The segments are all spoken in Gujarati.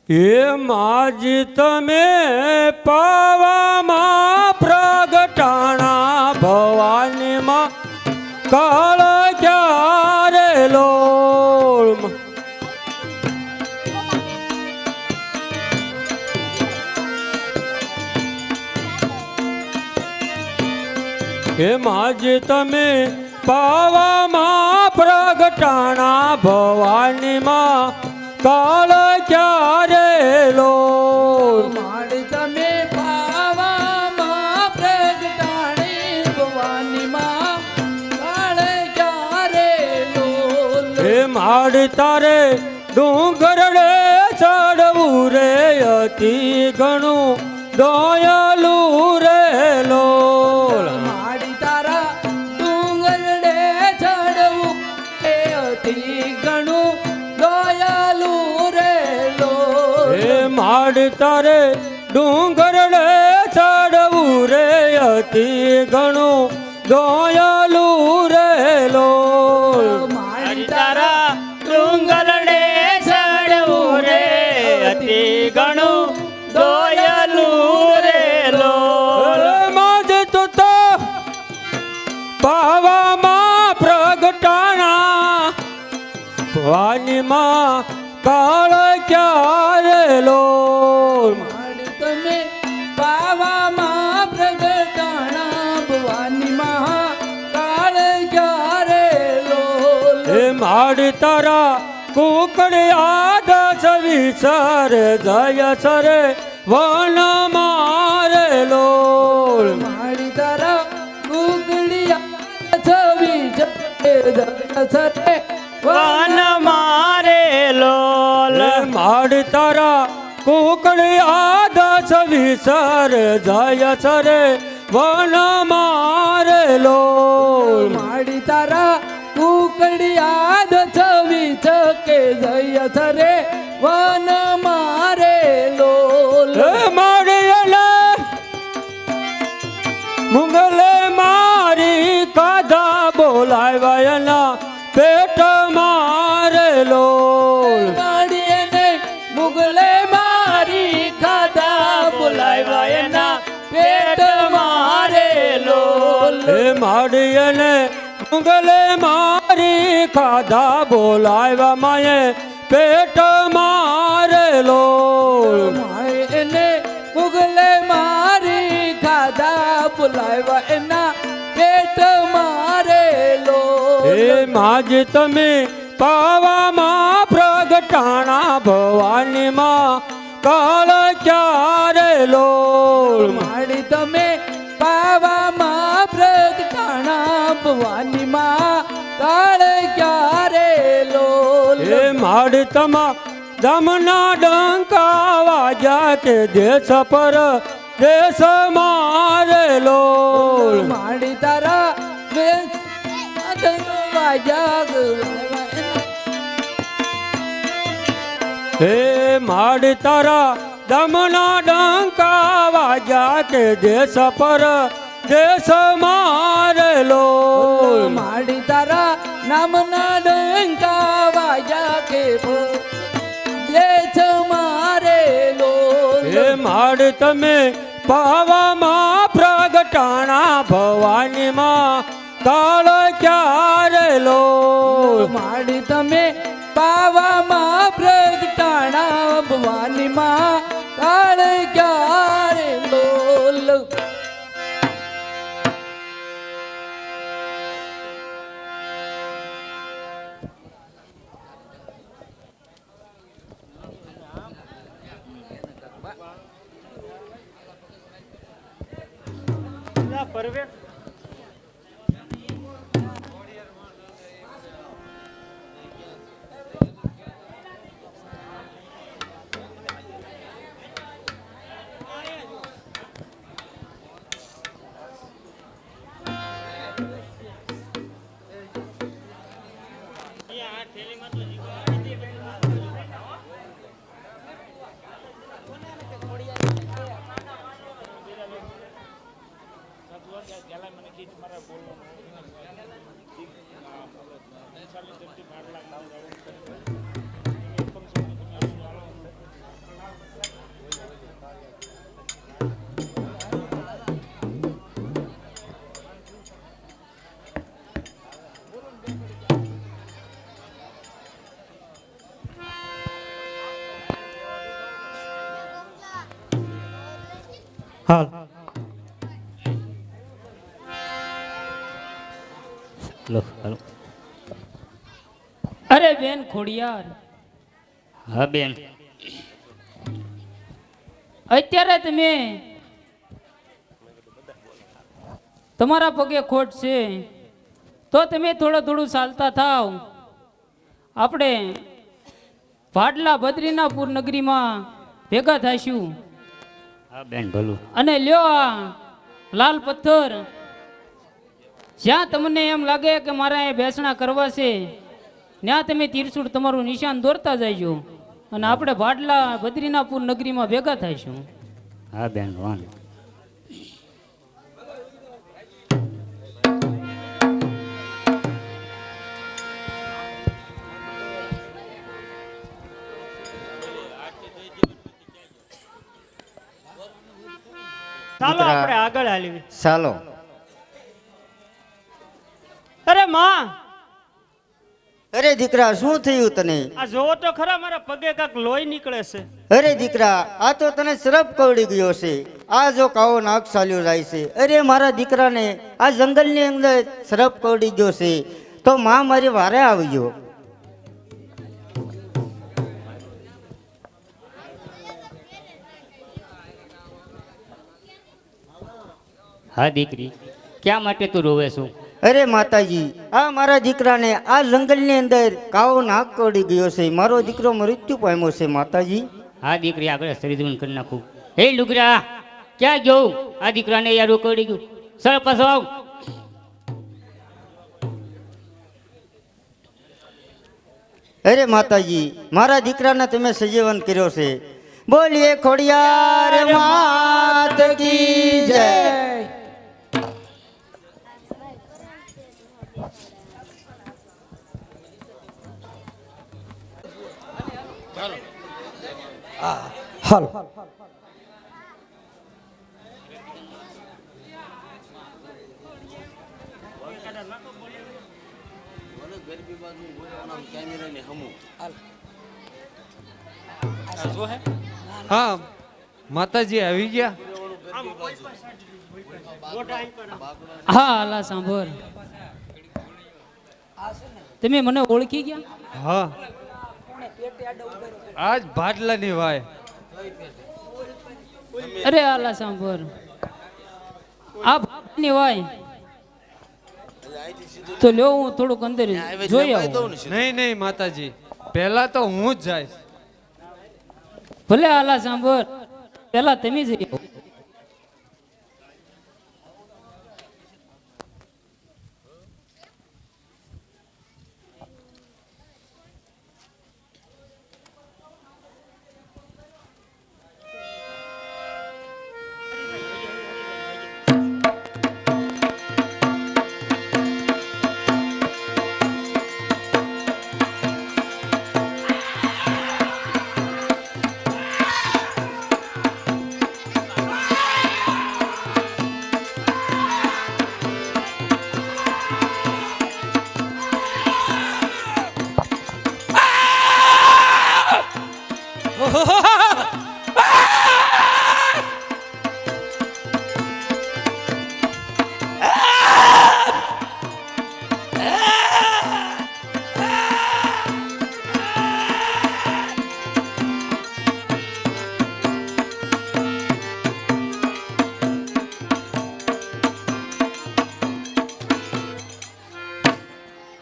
એ માજી તમે પાવામાં પ્રગટાણા ભવાનીમાં કાળ ક્યારે લોળ હે માજી તમે પાવામાં પ્રગટાણા ભવાનીમાં કાળ ક્યારે લોળ માડી તમે પાવામાં પ્રગટાણી ભવાનીમાં કાળ ક્યારે લોલ હે માડી તારે ડુંગરડે ચડવું રે અતિ ઘણું દયાલું રે લોલ માડી તારા ડુંગરડે ચડવું એ અતિ ઘણું દયાલુ રે લોલ હે માડી તારે ડુંગરડે ચડવું રે અતિ ઘણું દયાલું રે લોલ માડી તારા ડુંગરડે ચડવું રે અતિ ઘણું દયાલું રે લોલ માજ તો પાવામાં પ્રગટાણા ભવાનીમાં કાળ ક્યારે લોલ માડી તમે પાવામાં પ્રગટાણા ભવાનીમાં કાળ ક્યારે લોલ હે માડી તારા કુકડિયા દસ વિસર જય સરે વન મારે લોલ માડી તારા ગુગડિયા છવી જસરે વન મારે લોલ હે માડી તારા કુકડિયા દસ વિસર જય સરે વન મારે લોલ માડી તારા કુકડિયા છવી છકે જય સરે વન મારે લોલ હે માડી મુગલે મારી કાધા બોલાવ્યાના પેટ મારે લોલ માડીને મુગલે મારી ખાધા બોલાવ્યા એના પેટ મારે લોલ હે માડીને મુગલે મારી ખાધા બોલાવ્યા માએ પેટ મારે લોલ એને મુગલે મારી ખાધા બોલાવ્યા એના પેટ મારે લોલ હે માજ તમે પાવામાં પ્રગટાણા ભવાનીમાં કાળ ક્યારે લોલ માડી તમે પાવામાં પ્રગટાણા ભવાનીમાં કાળ ક્યારે લોલ હે માડ તમા દમના ડંકા વાગ્યા કે દેશ પર દેશ મારે લોલ માડી તારા હે માડ તારા દમના ડંકા વાગ્યા કે દેશ પર દેશ મારે લોલ માડી તારા નામના ડંકા વાગ્યા કે દેશ મારે લોલ હે માડ તમે પાવામાં પ્રગટાણા ભવાનીમાં કાળ ક્યારે લોલ માડી તમે પાવામાં પ્રગટાણા ભવાનીમાં કાળ ક્યારે લોલ પરવેશ હાલ લો હાલો. અરે બેન ખોડિયાર, હા બેન, અત્યારે તમે તમારા પગે ખોટ છે તો તમે થોડું ચાલતા થાવ. આપણે ભાડલા બદ્રીનાપુર નગરીમાં ભેગા થઈશું હા બેન ભલું. અને લ્યો આ લાલ પથ્થર. જ્યાં તમને એમ લાગે કે મારે અહીંયા બેસણા કરવા છે ત્યાં તમે તીરસુડ તમારું નિશાન દોરતા જઈજો અને આપણે ભાડલા બદ્રીનાપુર નગરીમાં ભેગા થઈશું. હા બેન વાંધો. ચાલો દીકરા. આપણે આગળ હાલીએ. ચાલો. અરે માં, અરે દીકરા, શું થયું તને? આ જોવો તો ખરા, મારા પગે કાંક લોહી નીકળે છે. અરે દીકરા, આ તો તને શ્રપ કવડી ગયો છે. આ જો કાવો નાક ચાલ્યો જાય છે. અરે મારા દીકરાને આ જંગલની અંદર શ્રપ કવડી ગયો છે તો માં મારી વારે આવી ગયો. હા દીકરી, ક્યાં માટે તું રોવે છું? અરે માતાજી, આ મારા દીકરાને આ જંગલની અંદર કાવો નાક કવડી ગયો છે. મારો દીકરો મૃત્યુ પામ્યો છે માતાજી. હા દીકરી, આગળ શરીર કરી નાખું. હે લુગરા, ક્યાં ગયો? આ દીકરાને યાર રોકડી ગયું. સર પાછો આવ. અરે માતાજી, મારા દીકરાને તમે સજીવન કર્યો છે. બોલીએ ખોડિયાર માત કી જય. હાલ હા માતાજી આવી ગયા. હા અલા સાંભળ, તમે મને ઓળખી ગયા? હા આજ ભાડલાની વાય. અરે આલા સાંભળ, આ ભાડની વાય તો લ્યો હું થોડુંક અંદર જોઈ આવું. નહીં નહીં માતાજી, પહેલા તો હું જ જઈશ. ભલે આલા સાંભળ, પેલા તમે જઈ આવો.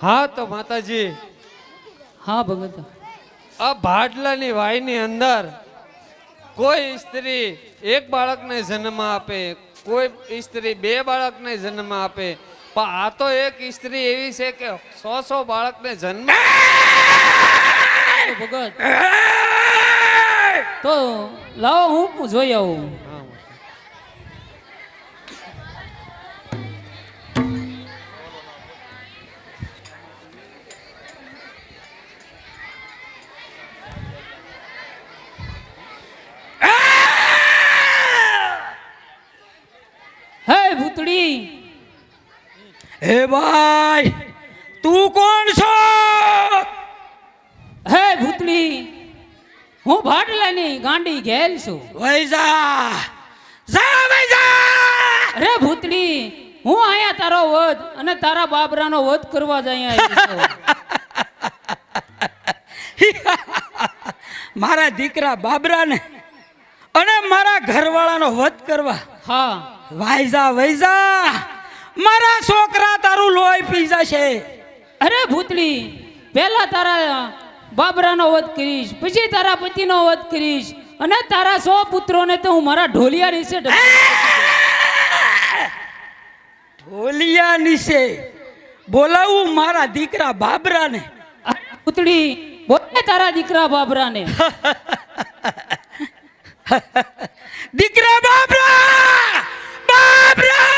હા તો માતાજી, હા ભગત, આ ભાડલાની વાયની અંદર કોઈ સ્ત્રી એક બાળકને જન્મ આપે, કોઈ સ્ત્રી બે બાળકને જન્મ આપે, પણ આ તો એક સ્ત્રી એવી છે કે 100 બાળકને જન્મ. ભગત તો લાવો હું જોઈ આવું. હે ભૂતડી, હે ભાઈ, તું કોણ છો? હે ભૂતડી, હું ભાડલાની ગાંડી ઘેલ છું. વૈસા જા ભાઈ જા. અરે ભૂતડી, હું આયા તારો વધ અને તારા બાબરાનો વધ કરવા જ અહીંયા આવ્યો છું. મારા દીકરા બાબરાને અને મારા ઘરવાળાનો વધ કરવા હા, વાઈજા મારા છોકરા તારું લોહી પી જશે. અરે ભૂતડી, પહેલા તારા બાબરાનો વધ કરીશ, પછી તારા પતિનો વધ કરીશ અને તારા 100 પુત્રોને તો હું મારા ઢોલિયા નીચે ઢોલિયા નીચે બોલાવું મારા દીકરા બાબરાને. ભૂતડી, બોલે તારા દીકરા બાબરાને. દીકરા બાબરા બાબરા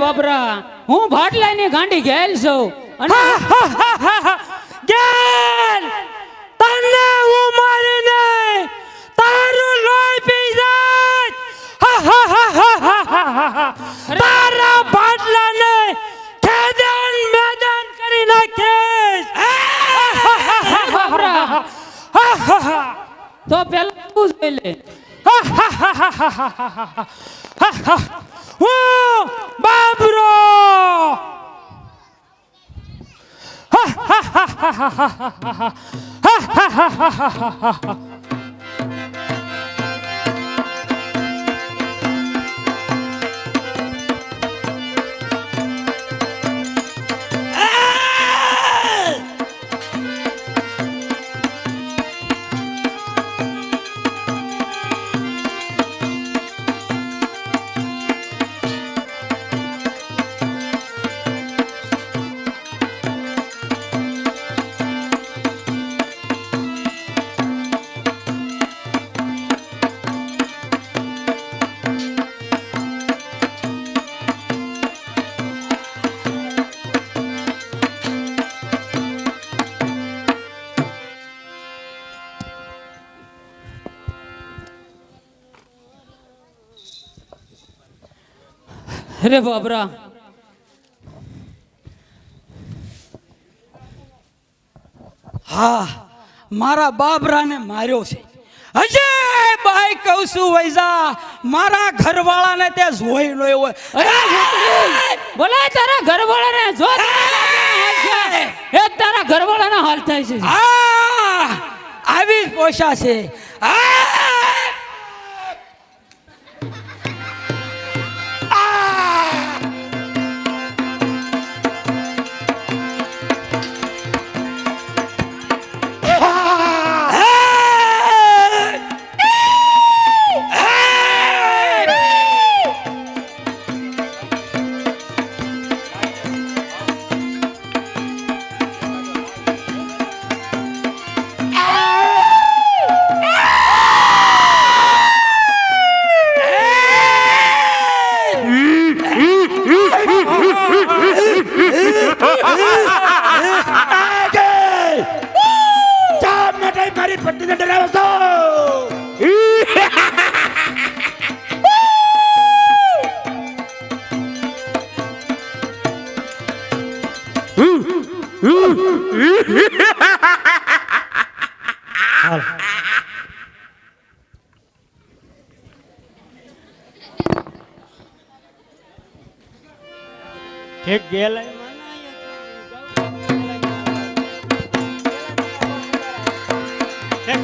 બાબરા, હું ભાટલાની ગાંડી ઘેલ છું અને ગેલ તને હું મારી નહીં તારું લોહી પી જાય. તારા ભાટલાને ખેદાન મેદાન કરી નાખીશ. બાબરા, તો પેલા તું જોઈ લે. બાબરો અરે બાબરા, હા મારા બાબરાને માર્યો છે. અજય બાઈ કહું છું વૈજા મારા ઘરવાળાને તે જોઈ લો હોય. બોલાય તારા ઘરવાળાને. જો એ તારા ઘરવાળાના હાલ થાય છે. આવી જ પોષા છે. મારી પત્નીને ડરાવો છો. એક ગેલા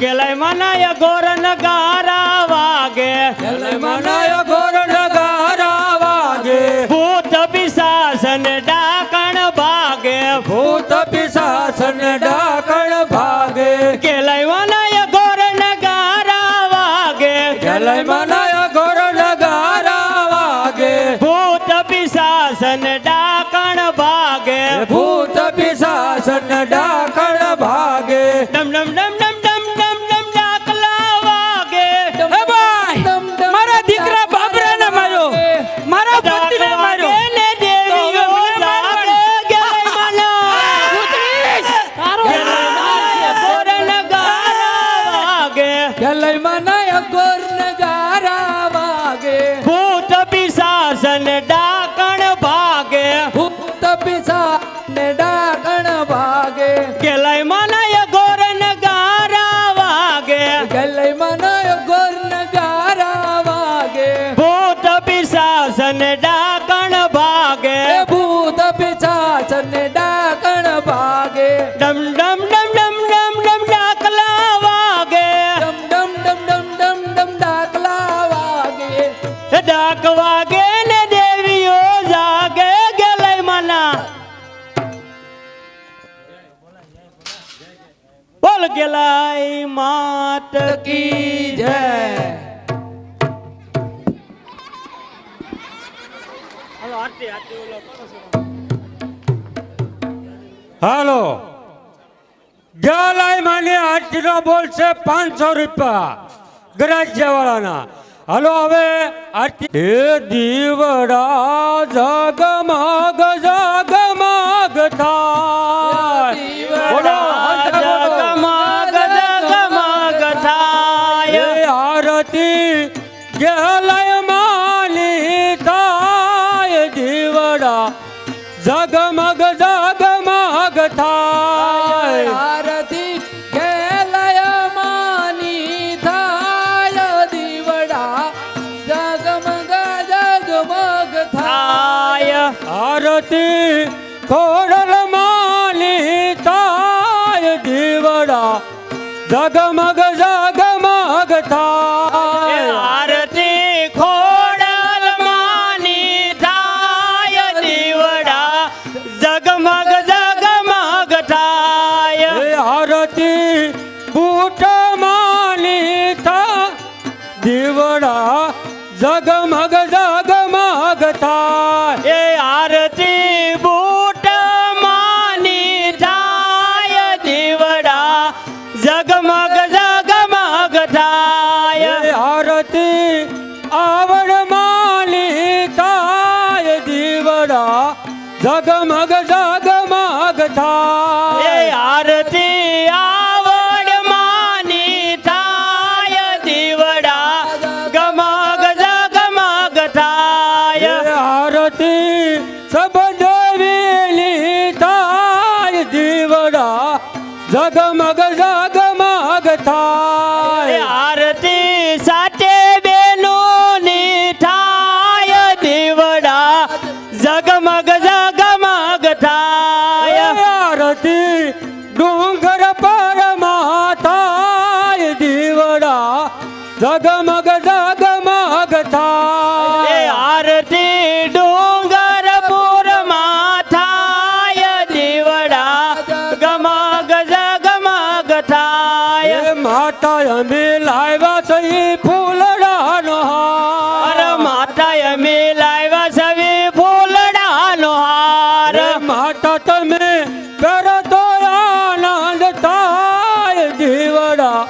ગેલાય મનાય ગોર નગારા વાગે, ગેલાય મનાય ગોર નગારા વાગે, ભૂત પિશાચન ડાકણ ભાગે, ભૂત પિશાચન ડાકણ ભાગે, ગેલાય મનાય ગોર નગારા વાગે, ગેલાય મનાય ગોર નગારા ગલયમાં નય ગોર નગારા વાગે ભૂત પિશાચન ડાકણ ભાગે ભૂત પિશાચ ને ડાકણ ભાગે ગલયમાં નય ગોર નગારા વાગે ગલયમાં નય ગોર નગારા વાગે ભૂત પિશાચન ડાકણ ભાગે એ ભૂત પિશાચ ને ડાકણ ભાગે ડમ ડમ ડમ ડમ ડમ ડમ ડાકલા વાગે ડમ ડમ ડમ ડમ ડમ ડમ ડાકલા વાગે ડાક વાગે ને દેવીઓ જાગે ગલયમાં ના બોલ ગલાય માત કી જય હાલો ગલાય માની આરતીનો બોલ છે 500 રૂપિયા ગરાજ્યવાળાના હાલો હવે આરતી હે દીવડા જગમગ જગમગ થાય બોલો જગમગ જગમગ થાય એ આરતી ગલાય માની થાય દીવડા જગમગ જગમગ થાય આરતી ગેલય માની થાય દીવડા જગમગ જગમગ થાય આરતી ખોડલ માલી થાય દીવડા જગમગ જગમગ થાય આરતી ખોડલ માની થાય દીવડા જગમગ જગમગ થાય એ આરતી બૂટ માલી થાય દીવડા જગમગ જગમગ થાય એ આરતી બૂટ માની થાય દીવડા જગમગ જગમગ થાય એ આરતી આવડ માલી થાય દીવડા જગમગ જગમગ એ થાય આરતી આવડ માની થાય દીવડા ગમગ જગમગ થાય એ આરતી સબદ વેલી થાય દીવડા જગમગ જગમગ એ થાય આરતી સાચે બેનોની થાય દીવડા જગમગ જગમગ થાય એ આરતી ડુંગર પર થાય દીવડા જગમગ જગમગ એ થાય આરતી ડુંગરપુર માં થાય દીવડા ગમગ જગમગ થાય એ માતા અમે લાવ્યા છે ફૂલડાનો હાર અરે માતા અમે લાવ્યા સવી ફૂલડાનો હાર એ માતા તમે કરો તો આનંદ થાય દીવડા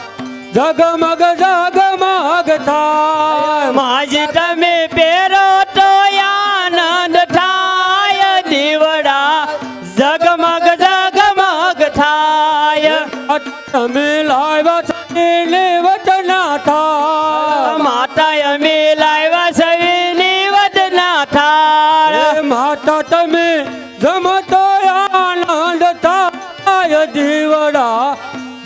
જગમગ જગમગ થાય માજી તમે પહેરો તો આનંદ થાય દીવડા જગમગ જગમગ થાય તમે લાવ્યા છે વચના થાય માતા અમે લાવ્યા સવી નિવદના થાળ એ માતા તમે જમતો આનંદ થાય દીવડા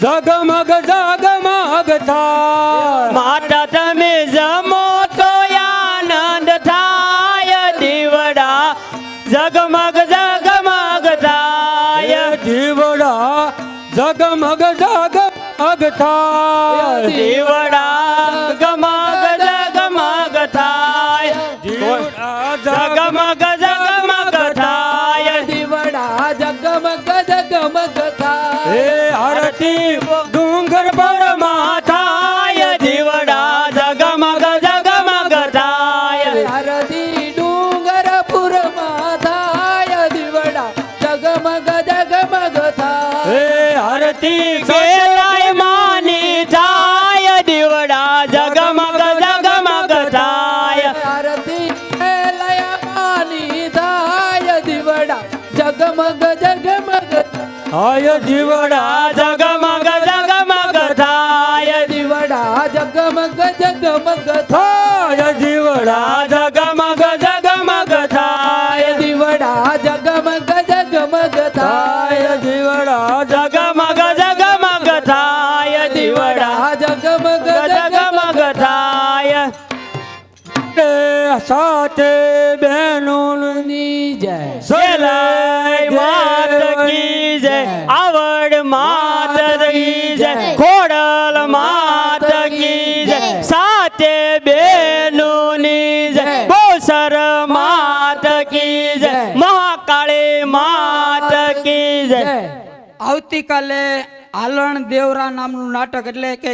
જગમગ જગમગ થાય માતા તમે જમો તો આનંદ થાય દીવડા જગમગ જગમગ થાય દીવડા જગમગ જગમગ થાય દીવડા ગમગ જગમગ થાય દીવડા જગમગ જગમગ થાય દીવડા જગમગ જગમગ થાય હે આરતી ડુંગર પર થાય દીવડા જગમગ જગમગ થાય આરતી ડુંગરપુર માં થાય દીવડા જગમગ જગમગ થાય હે આરતી કેલાય માની થાય દીવડા જગમગ જગમગ થાય આરતી લયા માની થાય દીવડા જગમગ જગમગ આય દીવડા જગમગ જગમગ થાય દીવડા જગમગ જગમગ થાય દીવડા જગમગ જગમગ થાય દીવડા જગમગ જગમગ થાય દીવડા જગમગ જગમગ થાય દીવડા જગમગ જગમગ થાય સાથે બહેનોની જય સેલાઈ માત કી જય આવડ માત કી જય ખોડલ માત કી જય સાથે બહેનોની જય બોસર માત કી જય મહાકાળી માત કી જય આવતીકાલે આલણ દેવરા નામનું નાટક એટલે કે